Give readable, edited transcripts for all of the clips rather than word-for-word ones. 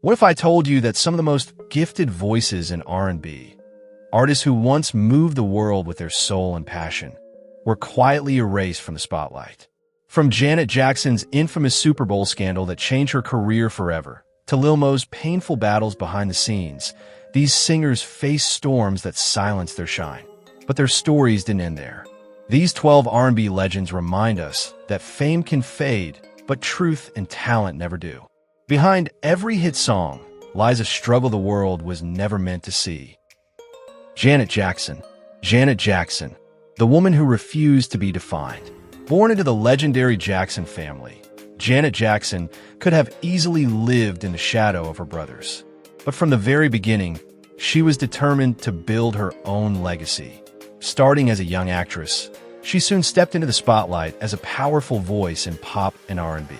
What if I told you that some of the most gifted voices in R&B, artists who once moved the world with their soul and passion, were quietly erased from the spotlight? From Janet Jackson's infamous Super Bowl scandal that changed her career forever, to Lil Mo's painful battles behind the scenes, these singers faced storms that silenced their shine. But their stories didn't end there. These 12 R&B legends remind us that fame can fade, but truth and talent never do. Behind every hit song lies a struggle the world was never meant to see. Janet Jackson. Janet Jackson, the woman who refused to be defined. Born into the legendary Jackson family, Janet Jackson could have easily lived in the shadow of her brothers. But from the very beginning, she was determined to build her own legacy. Starting as a young actress, she soon stepped into the spotlight as a powerful voice in pop and R&B.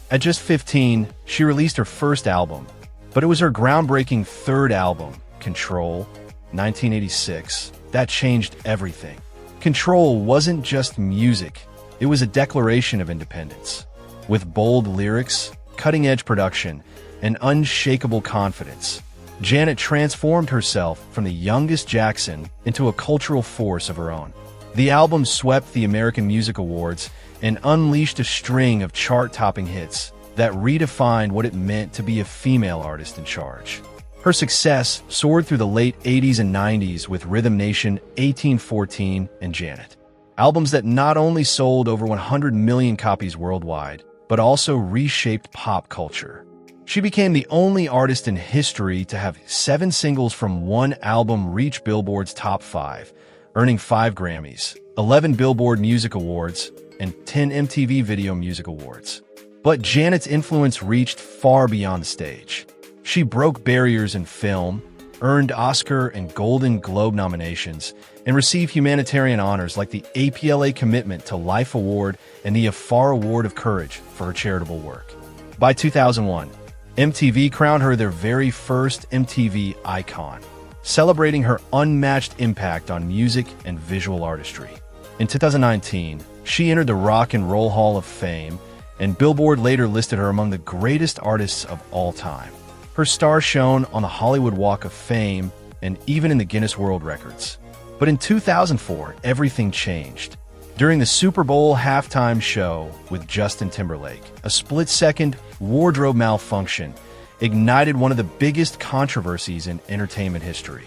At just 15, she released her first album, but it was her groundbreaking third album, Control, 1986, that changed everything. Control wasn't just music, it was a declaration of independence. With bold lyrics, cutting-edge production, and unshakable confidence, Janet transformed herself from the youngest Jackson into a cultural force of her own. The album swept the American Music Awards and unleashed a string of chart-topping hits that redefined what it meant to be a female artist in charge. Her success soared through the late 80s and 90s with Rhythm Nation, 1814, and Janet. Albums that not only sold over 100 million copies worldwide, but also reshaped pop culture. She became the only artist in history to have 7 singles from one album reach Billboard's top 5, earning 5 Grammys, 11 Billboard Music Awards, and 10 MTV Video Music Awards. But Janet's influence reached far beyond the stage. She broke barriers in film, earned Oscar and Golden Globe nominations, and received humanitarian honors like the APLA Commitment to Life Award and the Afar Award of Courage for her charitable work. By 2001, MTV crowned her their very first MTV Icon, celebrating her unmatched impact on music and visual artistry. In 2019, she entered the Rock and Roll Hall of Fame, and Billboard later listed her among the greatest artists of all time. Her star shone on the Hollywood Walk of Fame and even in the Guinness World Records. But in 2004, everything changed. During the Super Bowl halftime show with Justin Timberlake, a split-second wardrobe malfunction ignited one of the biggest controversies in entertainment history.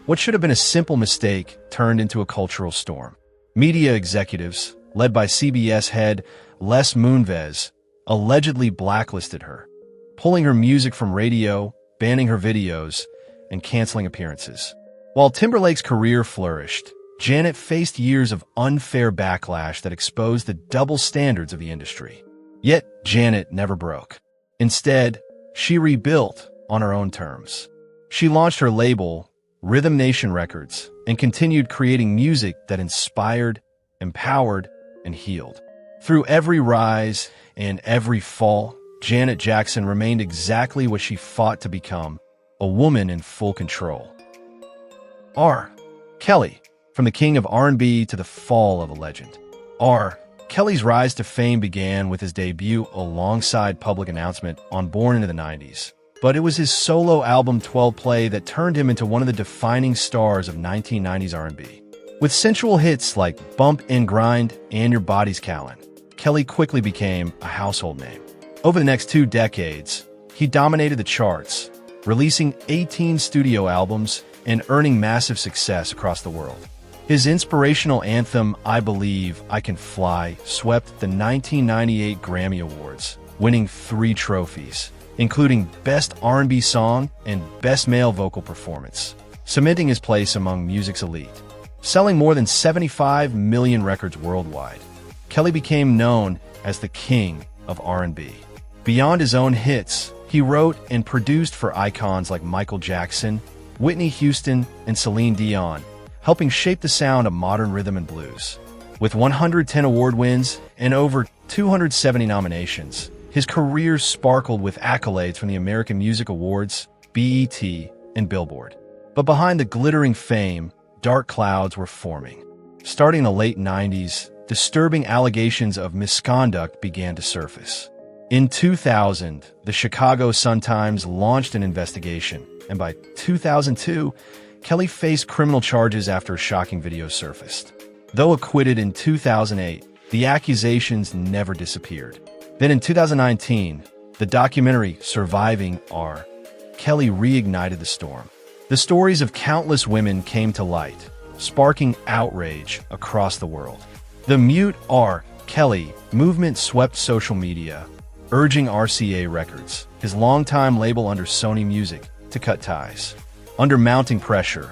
What should have been a simple mistake turned into a cultural storm. Media executives, led by CBS head Les Moonves, allegedly blacklisted her, pulling her music from radio, banning her videos, and canceling appearances. While Timberlake's career flourished, Janet faced years of unfair backlash that exposed the double standards of the industry. Yet, Janet never broke. Instead, she rebuilt on her own terms. She launched her label, Rhythm Nation Records, and continued creating music that inspired, empowered, and healed. Through every rise and every fall, Janet Jackson remained exactly what she fought to become, a woman in full control. R. Kelly, from the king of R&B to the fall of a legend. R. Kelly's rise to fame began with his debut alongside Public Announcement on Born into the 90s. But it was his solo album 12 Play that turned him into one of the defining stars of 1990s R&B. With sensual hits like Bump and Grind and Your Body's Callin', Kelly quickly became a household name. Over the next 2 decades, he dominated the charts, releasing 18 studio albums and earning massive success across the world. His inspirational anthem, I Believe I Can Fly, swept the 1998 Grammy Awards, winning 3 trophies, including Best R&B Song and Best Male Vocal Performance, cementing his place among music's elite. Selling more than 75 million records worldwide, Kelly became known as the king of R&B. Beyond his own hits, he wrote and produced for icons like Michael Jackson, Whitney Houston, and Celine Dion, helping shape the sound of modern rhythm and blues. With 110 award wins and over 270 nominations, his career sparkled with accolades from the American Music Awards, BET, and Billboard. But behind the glittering fame, dark clouds were forming. Starting in the late 90s, disturbing allegations of misconduct began to surface. In 2000, the Chicago Sun-Times launched an investigation, and by 2002, Kelly faced criminal charges after a shocking video surfaced. Though acquitted in 2008, the accusations never disappeared. Then in 2019, the documentary Surviving R. Kelly reignited the storm. The stories of countless women came to light, sparking outrage across the world. The Mute R. Kelly movement swept social media, urging RCA Records, his longtime label under Sony Music, to cut ties. Under mounting pressure,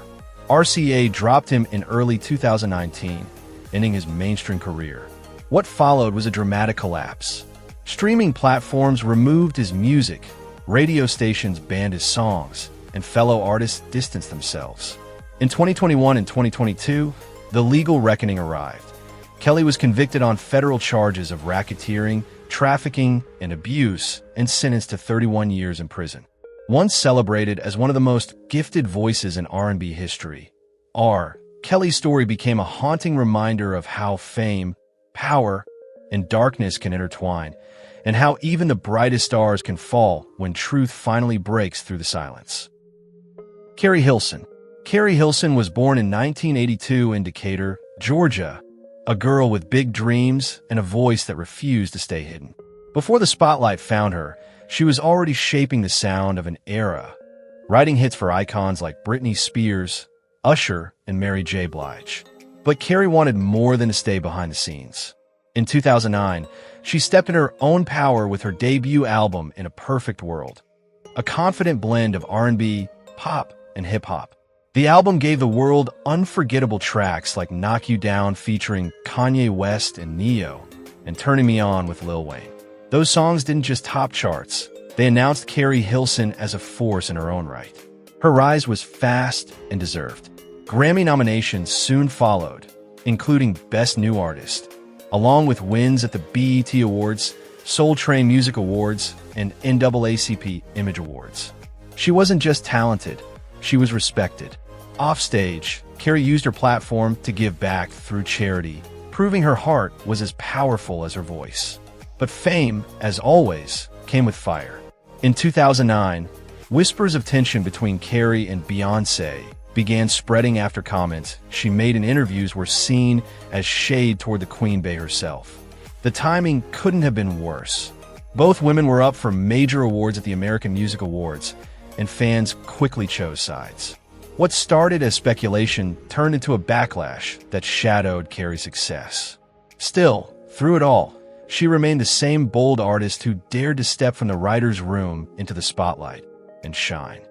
RCA dropped him in early 2019, ending his mainstream career. What followed was a dramatic collapse. Streaming platforms removed his music, radio stations banned his songs, and fellow artists distanced themselves. In 2021 and 2022, the legal reckoning arrived. Kelly was convicted on federal charges of racketeering, trafficking, and abuse, and sentenced to 31 years in prison. Once celebrated as one of the most gifted voices in R&B history, R. Kelly's story became a haunting reminder of how fame, power, and darkness can intertwine, and how even the brightest stars can fall when truth finally breaks through the silence. Carrie Hilson. Carrie Hilson was born in 1982 in Decatur, Georgia, a girl with big dreams and a voice that refused to stay hidden. Before the spotlight found her, she was already shaping the sound of an era, writing hits for icons like Britney Spears, Usher, and Mary J. Blige. But Carrie wanted more than to stay behind the scenes. In 2009, she stepped in her own power with her debut album In a Perfect World, a confident blend of R&B, pop, and hip-hop. The album gave the world unforgettable tracks like Knock You Down featuring Kanye West and Neo, and Turning Me On with Lil Wayne. Those songs didn't just top charts, they announced Carrie Hilson as a force in her own right. Her rise was fast and deserved. Grammy nominations soon followed, including Best New Artist, along with wins at the BET Awards, Soul Train Music Awards, and NAACP Image Awards. She wasn't just talented, she was respected. Offstage, Carrie used her platform to give back through charity, proving her heart was as powerful as her voice. But fame, as always, came with fire. In 2009, whispers of tension between Carrie and Beyoncé began spreading after comments she made in interviews were seen as shade toward the Queen Bey herself. The timing couldn't have been worse. Both women were up for major awards at the American Music Awards, and fans quickly chose sides. What started as speculation turned into a backlash that shadowed Carrie's success. Still, through it all, she remained the same bold artist who dared to step from the writer's room into the spotlight and shine.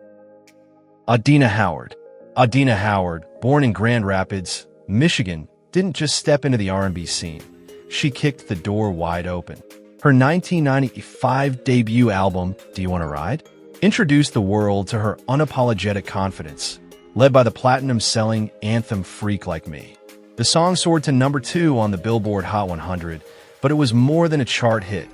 Adina Howard. Adina Howard, born in Grand Rapids, Michigan, didn't just step into the R&B scene. She kicked the door wide open. Her 1995 debut album, Do You Want to Ride?, introduced the world to her unapologetic confidence, led by the platinum-selling anthem Freak Like Me. The song soared to #2 on the Billboard Hot 100, but it was more than a chart hit.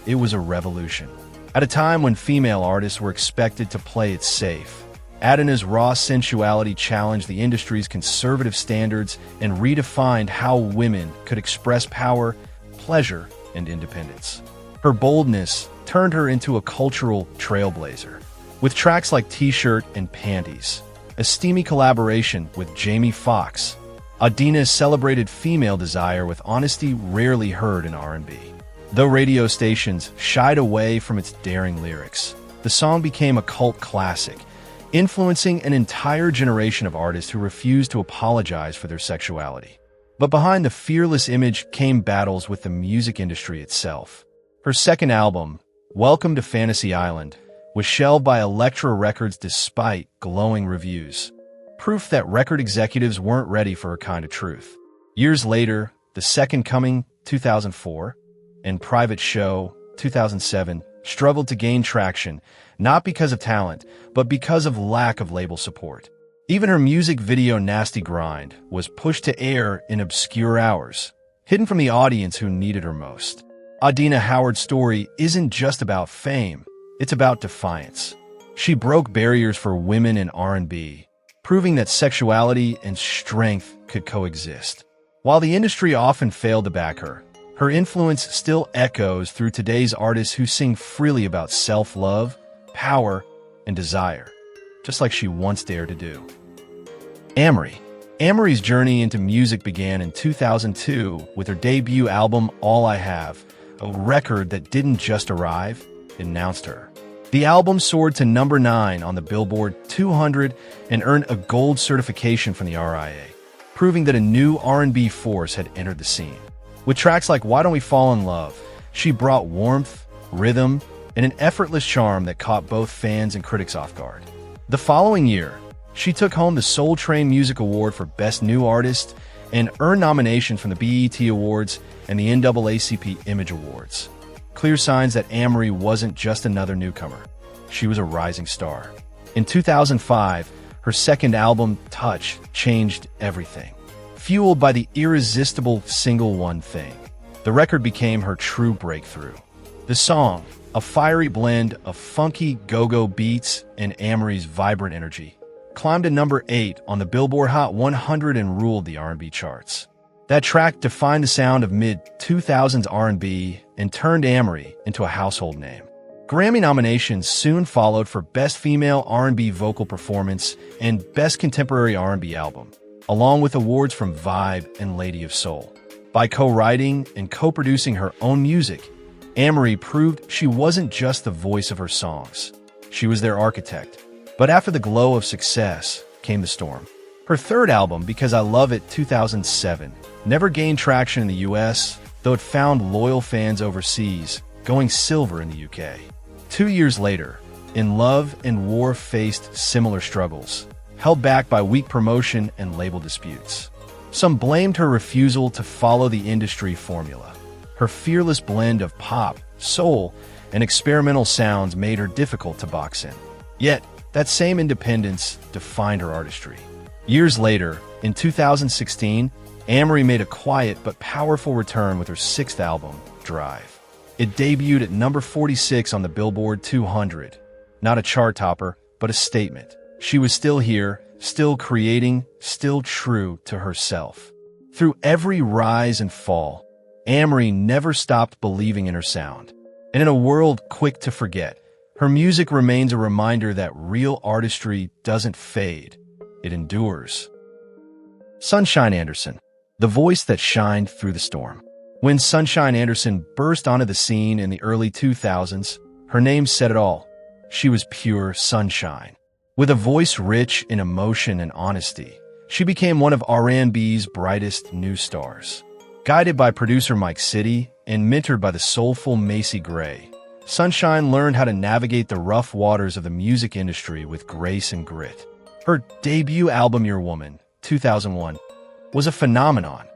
It was a revolution. At a time when female artists were expected to play it safe, Adina's raw sensuality challenged the industry's conservative standards and redefined how women could express power, pleasure, and independence. Her boldness turned her into a cultural trailblazer. With tracks like T-Shirt and Panties, a steamy collaboration with Jamie Foxx, Adina celebrated female desire with honesty rarely heard in R&B. Though radio stations shied away from its daring lyrics, the song became a cult classic, influencing an entire generation of artists who refused to apologize for their sexuality. But behind the fearless image came battles with the music industry itself. Her second album, Welcome to Fantasy Island, was shelved by Elektra Records despite glowing reviews, proof that record executives weren't ready for her kind of truth. Years later, The Second Coming, 2004, and Private Show, 2007, struggled to gain traction, not because of talent, but because of lack of label support. Even her music video Nasty Grind was pushed to air in obscure hours, hidden from the audience who needed her most. Adina Howard's story isn't just about fame, it's about defiance. She broke barriers for women in R&B, proving that sexuality and strength could coexist. While the industry often failed to back her, Her influence still echoes through today's artists who sing freely about self-love, power, and desire, just like she once dared to do. Amory. Amory's journey into music began in 2002 with her debut album All I Have, a record that didn't just arrive, it announced her. The album soared to number 9 on the Billboard 200 and earned a gold certification from the RIA, proving that a new R&B force had entered the scene. With tracks like Why Don't We Fall in Love, she brought warmth, rhythm, and an effortless charm that caught both fans and critics off guard. The following year, she took home the Soul Train Music Award for Best New Artist and earned nominations from the BET Awards and the NAACP Image Awards. Clear signs that Amory wasn't just another newcomer. She was a rising star. In 2005, her second album, Touch, changed everything. Fueled by the irresistible single One Thing, the record became her true breakthrough. The song, a fiery blend of funky go-go beats and Amory's vibrant energy, climbed to number 8 on the Billboard Hot 100 and ruled the R&B charts. That track defined the sound of mid-2000s R&B and turned Amory into a household name. Grammy nominations soon followed for Best Female R&B Vocal Performance and Best Contemporary R&B Album, along with awards from Vibe and Lady of Soul. By co-writing and co-producing her own music, Amory proved she wasn't just the voice of her songs. She was their architect. But after the glow of success came the storm. Her third album, Because I Love It 2007, never gained traction in the US, though it found loyal fans overseas, going silver in the UK. 2 years later, In Love and War faced similar struggles, held back by weak promotion and label disputes. Some blamed her refusal to follow the industry formula. Her fearless blend of pop, soul, and experimental sounds made her difficult to box in. Yet, that same independence defined her artistry. Years later, in 2016, Amory made a quiet but powerful return with her sixth album, Drive. It debuted at number 46 on the Billboard 200. Not a chart topper, but a statement. She was still here, still creating, still true to herself. Through every rise and fall, Amory never stopped believing in her sound. And in a world quick to forget, her music remains a reminder that real artistry doesn't fade, it endures. Sunshine Anderson, the voice that shined through the storm. When Sunshine Anderson burst onto the scene in the early 2000s, her name said it all. She was pure sunshine. With a voice rich in emotion and honesty, she became one of R&B's brightest new stars. Guided by producer Mike City and mentored by the soulful Macy Gray, Sunshine learned how to navigate the rough waters of the music industry with grace and grit. Her debut album, Your Woman, 2001, was a phenomenon,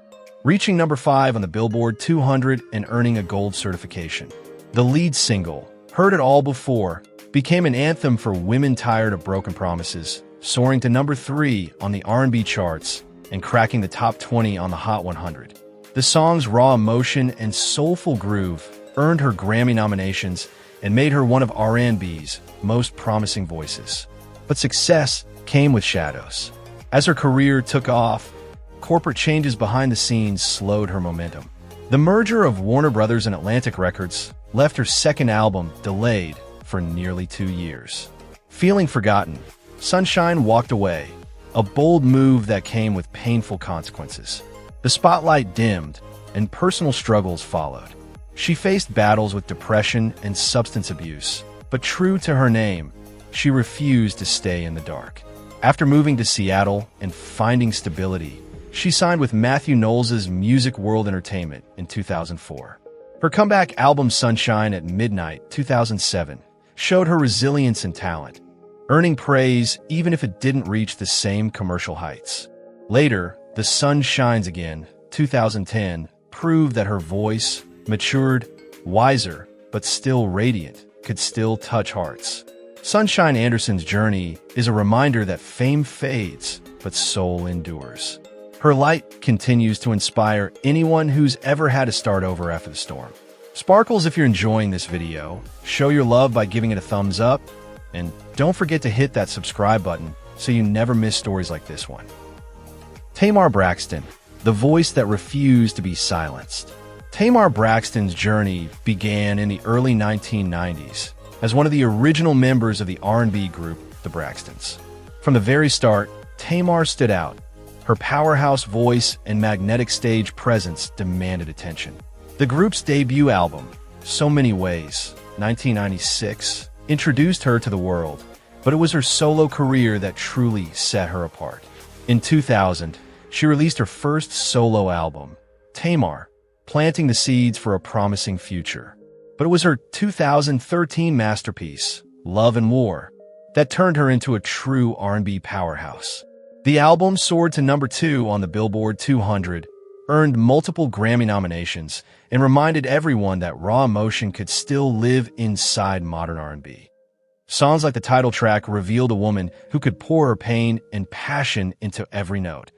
reaching number 5 on the Billboard 200 and earning a gold certification. The lead single, Heard It All Before, became an anthem for women tired of broken promises, soaring to number 3 on the R&B charts and cracking the top 20 on the Hot 100. The song's raw emotion and soulful groove earned her Grammy nominations and made her one of R&B's most promising voices. But success came with shadows. As her career took off, corporate changes behind the scenes slowed her momentum. The merger of Warner Brothers and Atlantic Records left her second album delayed for nearly 2 years. Feeling forgotten, Sunshine walked away, a bold move that came with painful consequences. The spotlight dimmed, and personal struggles followed. She faced battles with depression and substance abuse, but true to her name, she refused to stay in the dark. After moving to Seattle and finding stability, she signed with Matthew Knowles' Music World Entertainment in 2004. Her comeback album Sunshine at Midnight 2007 showed her resilience and talent, earning praise even if it didn't reach the same commercial heights. Later, The Sun Shines Again 2010 proved that her voice, matured, wiser, but still radiant, could still touch hearts. Sunshine Anderson's journey is a reminder that fame fades, but soul endures. Her light continues to inspire anyone who's ever had to start over after the storm. Sparkles, if you're enjoying this video, show your love by giving it a thumbs up, and don't forget to hit that subscribe button so you never miss stories like this one. Tamar Braxton, the voice that refused to be silenced. Tamar Braxton's journey began in the early 1990s as one of the original members of the R&B group, the Braxtons. From the very start, Tamar stood out. Her powerhouse voice and magnetic stage presence demanded attention. The group's debut album, So Many Ways, 1996, introduced her to the world, but it was her solo career that truly set her apart. In 2000, she released her first solo album, Tamar, planting the seeds for a promising future. But it was her 2013 masterpiece, Love and War, that turned her into a true R&B powerhouse. The album soared to number 2 on the Billboard 200, earned multiple Grammy nominations, and reminded everyone that raw emotion could still live inside modern R&B. Songs like the title track revealed a woman who could pour her pain and passion into every note,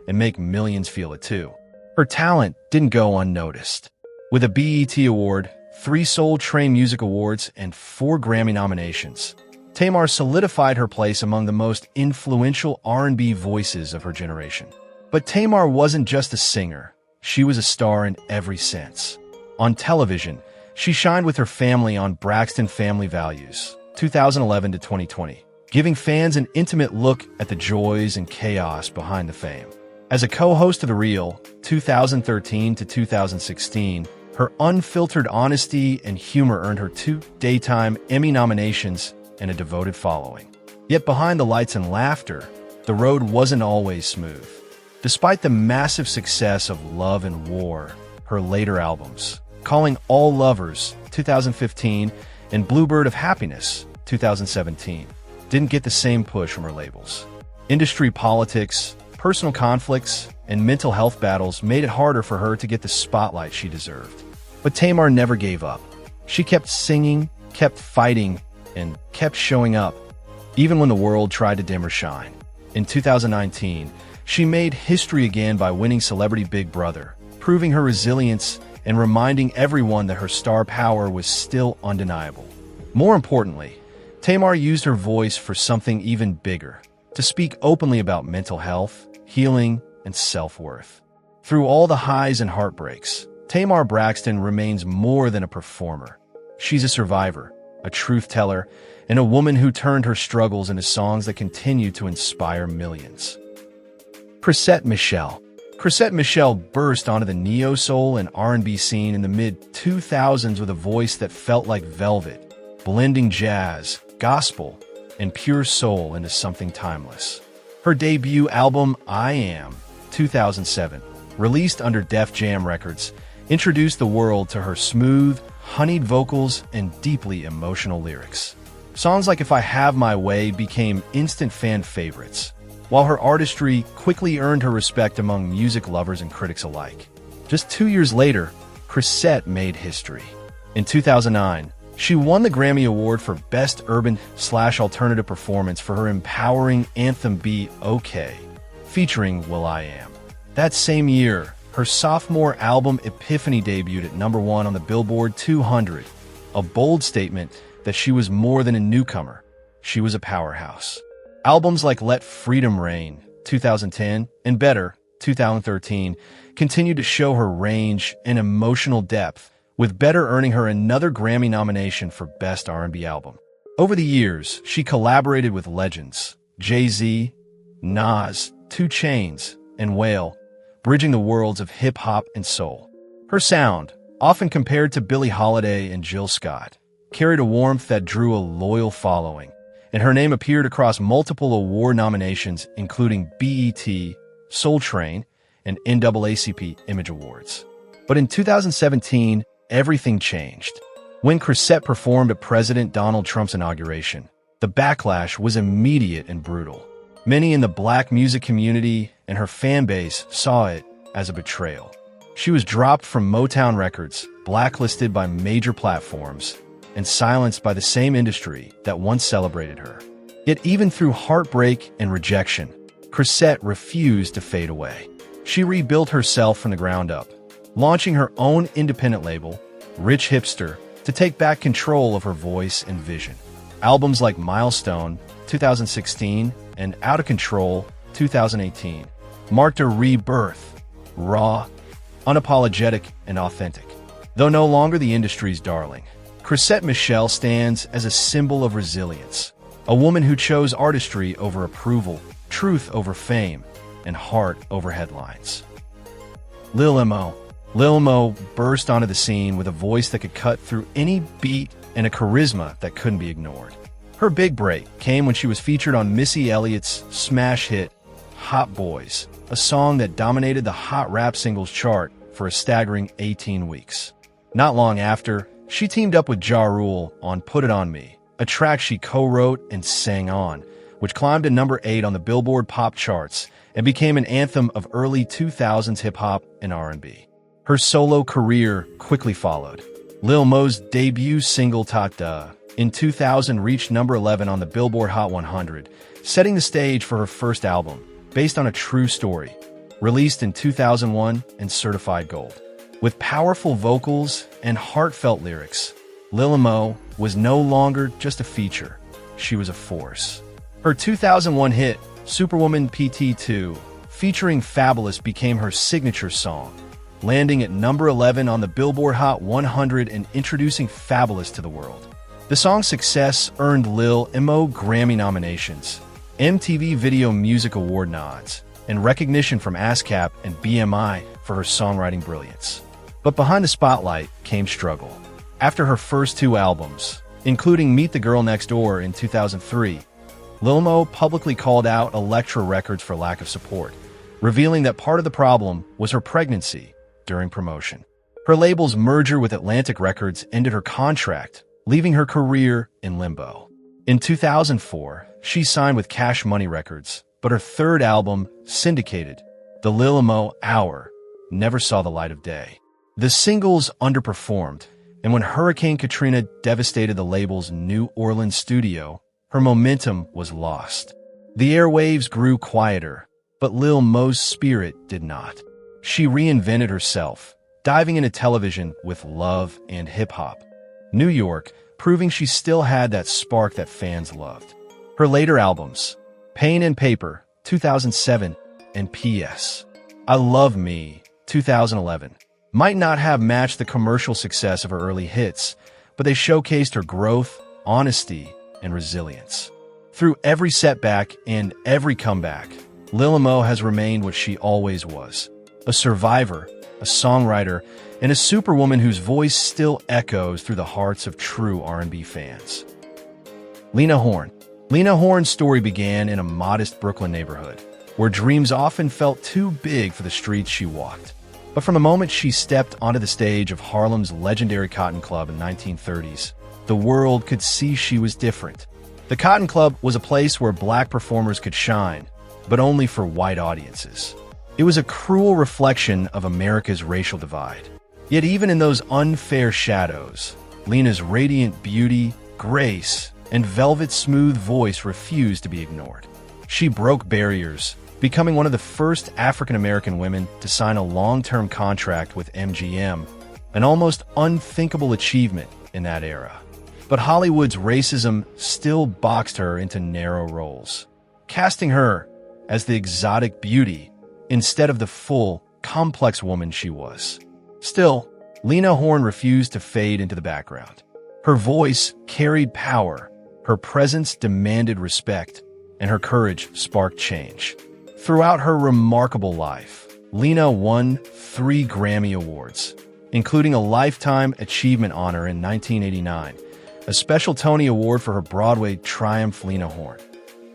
and make millions feel it too. Her talent didn't go unnoticed. With a BET Award, 3 Soul Train Music Awards, and 4 Grammy nominations, Tamar solidified her place among the most influential R&B voices of her generation. But Tamar wasn't just a singer. She was a star in every sense. On television, she shined with her family on Braxton Family Values, 2011 to 2020, giving fans an intimate look at the joys and chaos behind the fame. As a co-host of The Real, 2013 to 2016, her unfiltered honesty and humor earned her 2 Daytime Emmy nominations and a devoted following. Yet behind the lights and laughter, the road wasn't always smooth. Despite the massive success of Love and War, her later albums, Calling All Lovers, 2015, and Bluebird of Happiness, 2017, didn't get the same push from her labels. Industry politics, personal conflicts, and mental health battles made it harder for her to get the spotlight she deserved. But Tamar never gave up. She kept singing, kept fighting, and kept showing up, even when the world tried to dim her shine. In 2019, she made history again by winning Celebrity Big Brother, proving her resilience and reminding everyone that her star power was still undeniable. More importantly, Tamar used her voice for something even bigger, to speak openly about mental health, healing, and self-worth. Through all the highs and heartbreaks, Tamar Braxton remains more than a performer. She's a survivor, a truth teller, and a woman who turned her struggles into songs that continue to inspire millions. Chrisette Michele. Chrisette Michele burst onto the neo-soul and R&B scene in the mid-2000s with a voice that felt like velvet, blending jazz, gospel, and pure soul into something timeless. Her debut album, I Am, 2007, released under Def Jam Records, introduced the world to her smooth, honeyed vocals and deeply emotional lyrics. Songs like If I Have My Way became instant fan favorites, while her artistry quickly earned her respect among music lovers and critics alike. Just 2 years later, Chrisette made history. In 2009, she won the Grammy Award for Best Urban/Alternative Performance for her empowering anthem Be OK, featuring will.i.am. That same year, her sophomore album Epiphany debuted at number 1 on the Billboard 200, a bold statement that she was more than a newcomer. She was a powerhouse. Albums like Let Freedom Reign, 2010, and Better, 2013, continued to show her range and emotional depth, with Better earning her another Grammy nomination for Best R&B Album. Over the years, she collaborated with legends Jay-Z, Nas, 2 Chainz, and Whale, bridging the worlds of hip-hop and soul. Her sound, often compared to Billie Holiday and Jill Scott, carried a warmth that drew a loyal following, and her name appeared across multiple award nominations including BET, Soul Train, and NAACP Image Awards. But in 2017, everything changed. When Chrisette performed at President Donald Trump's inauguration, the backlash was immediate and brutal. Many in the black music community and her fan base saw it as a betrayal. She was dropped from Motown Records, blacklisted by major platforms, and silenced by the same industry that once celebrated her. Yet even through heartbreak and rejection, Chrisette refused to fade away. She rebuilt herself from the ground up, launching her own independent label, Rich Hipster, to take back control of her voice and vision. Albums like Milestone, 2016, and Out of Control, 2018, marked a rebirth, raw, unapologetic, and authentic. Though no longer the industry's darling, Chrisette Michele stands as a symbol of resilience, a woman who chose artistry over approval, truth over fame, and heart over headlines. Lil Mo. Lil Mo burst onto the scene with a voice that could cut through any beat and a charisma that couldn't be ignored. Her big break came when she was featured on Missy Elliott's smash hit, Hot Boys, a song that dominated the hot rap singles chart for a staggering 18 weeks. Not long after, she teamed up with Ja Rule on Put It On Me, a track she co-wrote and sang on, which climbed to number 8 on the Billboard pop charts and became an anthem of early 2000s hip-hop and R&B. Her solo career quickly followed. Lil Mo's debut single Ta Da in 2000 reached number 11 on the Billboard Hot 100, setting the stage for her first album, based on a true story, released in 2001 and certified gold. With powerful vocals and heartfelt lyrics, Lil Mo was no longer just a feature, she was a force. Her 2001 hit, Superwoman PT2, featuring Fabulous, became her signature song, landing at number 11 on the Billboard Hot 100 and introducing Fabulous to the world. The song's success earned Lil Mo Grammy nominations, MTV Video Music Award nods, and recognition from ASCAP and BMI for her songwriting brilliance. But behind the spotlight came struggle. After her first 2 albums, including Meet the Girl Next Door in 2003, Lil Mo publicly called out Elektra Records for lack of support, revealing that part of the problem was her pregnancy during promotion. Her label's merger with Atlantic Records ended her contract, leaving her career in limbo. In 2004, she signed with Cash Money Records, but her third album, Syndicated, The Lil Mo Hour, never saw the light of day. The singles underperformed, and when Hurricane Katrina devastated the label's New Orleans studio, her momentum was lost. The airwaves grew quieter, but Lil Mo's spirit did not. She reinvented herself, diving into television with Love and Hip Hop, New York, proving she still had that spark that fans loved. Her later albums, Pain and Paper, 2007, and P.S. I Love Me, 2011, might not have matched the commercial success of her early hits, but they showcased her growth, honesty, and resilience. Through every setback and every comeback, Lil Mo has remained what she always was, a survivor, a songwriter, and a superwoman whose voice still echoes through the hearts of true R&B fans. Lena Horne. Lena Horne's story began in a modest Brooklyn neighborhood, where dreams often felt too big for the streets she walked. But from the moment she stepped onto the stage of Harlem's legendary Cotton Club in the 1930s, the world could see she was different. The Cotton Club was a place where black performers could shine, but only for white audiences. It was a cruel reflection of America's racial divide. Yet even in those unfair shadows, Lena's radiant beauty, grace, and velvet-smooth voice refused to be ignored. She broke barriers, becoming one of the first African-American women to sign a long-term contract with MGM, an almost unthinkable achievement in that era. But Hollywood's racism still boxed her into narrow roles, casting her as the exotic beauty instead of the full, complex woman she was. Still, Lena Horne refused to fade into the background. Her voice carried power, her presence demanded respect, and her courage sparked change. Throughout her remarkable life, Lena won 3 Grammy Awards, including a Lifetime Achievement Honor in 1989, a special Tony Award for her Broadway triumph Lena Horne,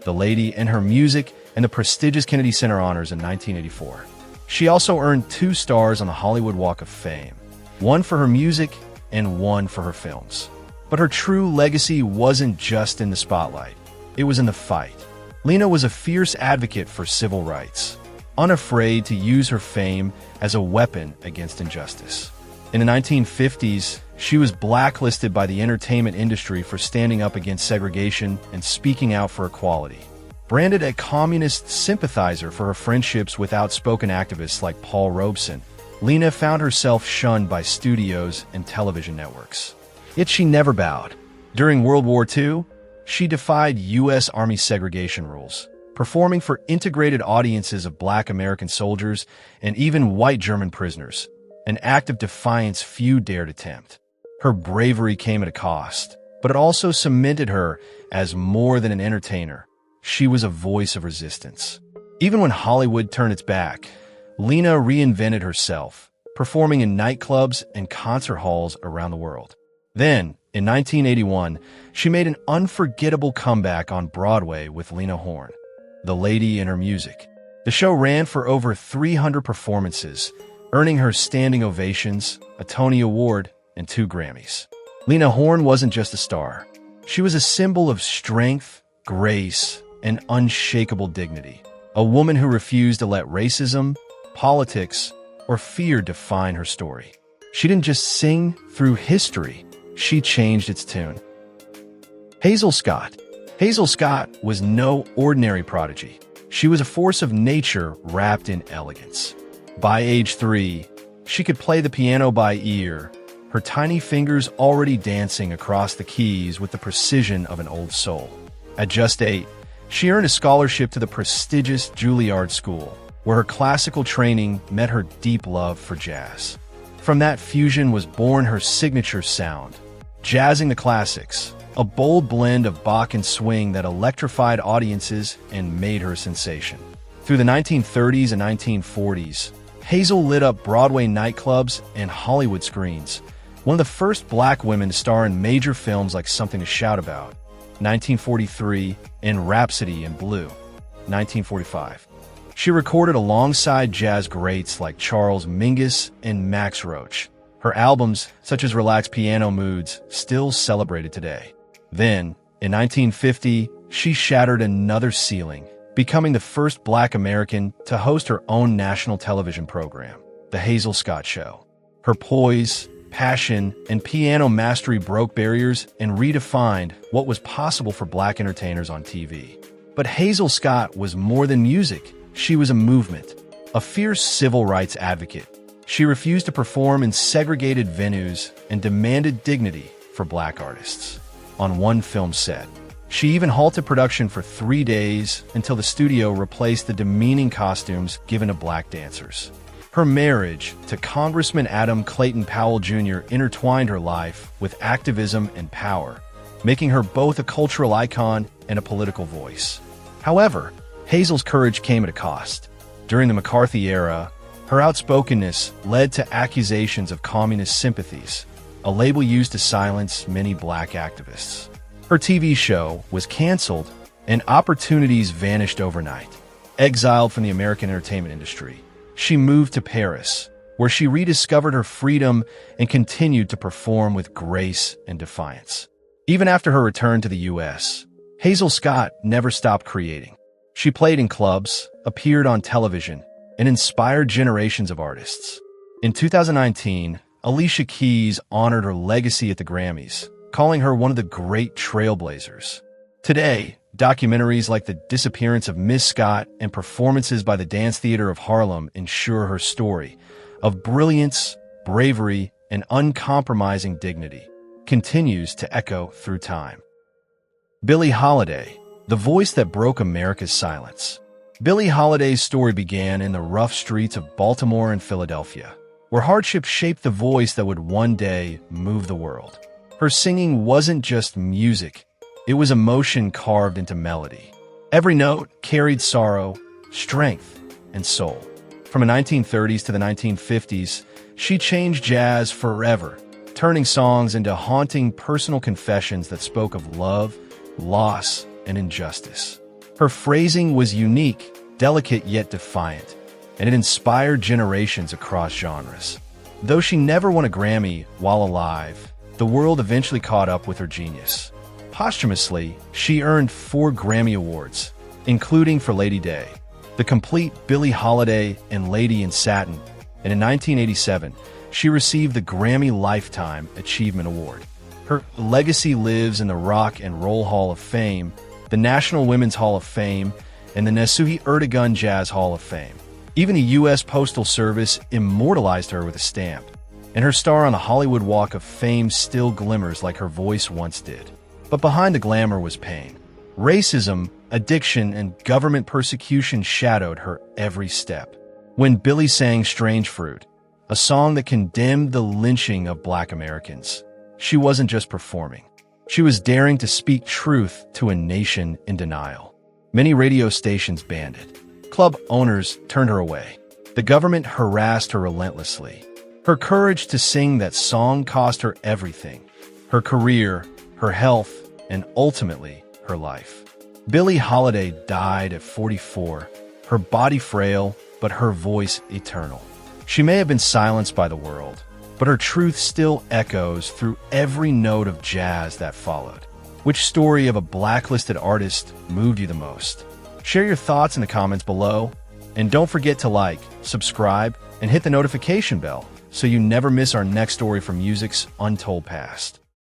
The Lady, and her music, and the prestigious Kennedy Center Honors in 1984. She also earned 2 stars on the Hollywood Walk of Fame, one for her music and one for her films. But her true legacy wasn't just in the spotlight, it was in the fight. Lena was a fierce advocate for civil rights, unafraid to use her fame as a weapon against injustice. In the 1950s, she was blacklisted by the entertainment industry for standing up against segregation and speaking out for equality. Branded a communist sympathizer for her friendships with outspoken activists like Paul Robeson, Lena found herself shunned by studios and television networks. Yet she never bowed. During World War II, she defied U.S. Army segregation rules, performing for integrated audiences of Black American soldiers and even white German prisoners, an act of defiance few dared attempt. Her bravery came at a cost, but it also cemented her as more than an entertainer. She was a voice of resistance. Even when Hollywood turned its back, Lena reinvented herself, performing in nightclubs and concert halls around the world. Then, in 1981, she made an unforgettable comeback on Broadway with Lena Horne, The Lady in Her Music. The show ran for over 300 performances, earning her standing ovations, a Tony Award, and 2 Grammys. Lena Horne wasn't just a star. She was a symbol of strength, grace, and unshakable dignity. A woman who refused to let racism, politics, or fear define her story. She didn't just sing through history, she changed its tune. Hazel Scott. Hazel Scott was no ordinary prodigy. She was a force of nature wrapped in elegance. By age 3, she could play the piano by ear, her tiny fingers already dancing across the keys with the precision of an old soul. At just 8, she earned a scholarship to the prestigious Juilliard School, where her classical training met her deep love for jazz. From that fusion was born her signature sound, jazzing the classics, a bold blend of Bach and swing that electrified audiences and made her a sensation. Through the 1930s and 1940s, Hazel lit up Broadway nightclubs and Hollywood screens, one of the first black women to star in major films like Something to Shout About, 1943, and Rhapsody in Blue, 1945. She recorded alongside jazz greats like Charles Mingus and Max Roach. Her albums, such as Relaxed Piano Moods, still celebrated today. Then, in 1950, she shattered another ceiling, becoming the first Black American to host her own national television program, The Hazel Scott Show. Her poise, passion, and piano mastery broke barriers and redefined what was possible for Black entertainers on TV. But Hazel Scott was more than music. She was a movement, a fierce civil rights advocate. She refused to perform in segregated venues and demanded dignity for Black artists. On one film set, she even halted production for 3 days until the studio replaced the demeaning costumes given to Black dancers. Her marriage to Congressman Adam Clayton Powell Jr. intertwined her life with activism and power, making her both a cultural icon and a political voice. However, Hazel's courage came at a cost. During the McCarthy era, her outspokenness led to accusations of communist sympathies, a label used to silence many Black activists. Her TV show was canceled, and opportunities vanished overnight. Exiled from the American entertainment industry, she moved to Paris, where she rediscovered her freedom and continued to perform with grace and defiance. Even after her return to the U.S., Hazel Scott never stopped creating. She played in clubs, appeared on television, and inspired generations of artists. In 2019, Alicia Keys honored her legacy at the Grammys, calling her one of the great trailblazers. Today, documentaries like The Disappearance of Miss Scott and performances by the Dance Theater of Harlem ensure her story of brilliance, bravery, and uncompromising dignity continues to echo through time. Billie Holiday, the voice that broke America's silence. Billie Holiday's story began in the rough streets of Baltimore and Philadelphia, where hardship shaped the voice that would one day move the world. Her singing wasn't just music, it was emotion carved into melody. Every note carried sorrow, strength, and soul. From the 1930s to the 1950s, she changed jazz forever, turning songs into haunting personal confessions that spoke of love, loss, and injustice. Her phrasing was unique, delicate yet defiant, and it inspired generations across genres. Though she never won a Grammy while alive, the world eventually caught up with her genius. Posthumously, she earned 4 Grammy Awards, including for Lady Day, The Complete Billie Holiday, and Lady in Satin, and in 1987, she received the Grammy Lifetime Achievement Award. Her legacy lives in the Rock and Roll Hall of Fame, the National Women's Hall of Fame, and the Nasuhi Ertegun Jazz Hall of Fame. Even the U.S. Postal Service immortalized her with a stamp, and her star on the Hollywood Walk of Fame still glimmers like her voice once did. But behind the glamour was pain. Racism, addiction, and government persecution shadowed her every step. When Billie sang Strange Fruit, a song that condemned the lynching of Black Americans. She wasn't just performing. She was daring to speak truth to a nation in denial. Many radio stations banned it. Club owners turned her away. The government harassed her relentlessly. Her courage to sing that song cost her everything: her career, her health, and ultimately, her life. Billie Holiday died at 44, her body frail, but her voice eternal. She may have been silenced by the world, but her truth still echoes through every note of jazz that followed. Which story of a blacklisted artist moved you the most? Share your thoughts in the comments below, and don't forget to like, subscribe, and hit the notification bell so you never miss our next story from music's untold past.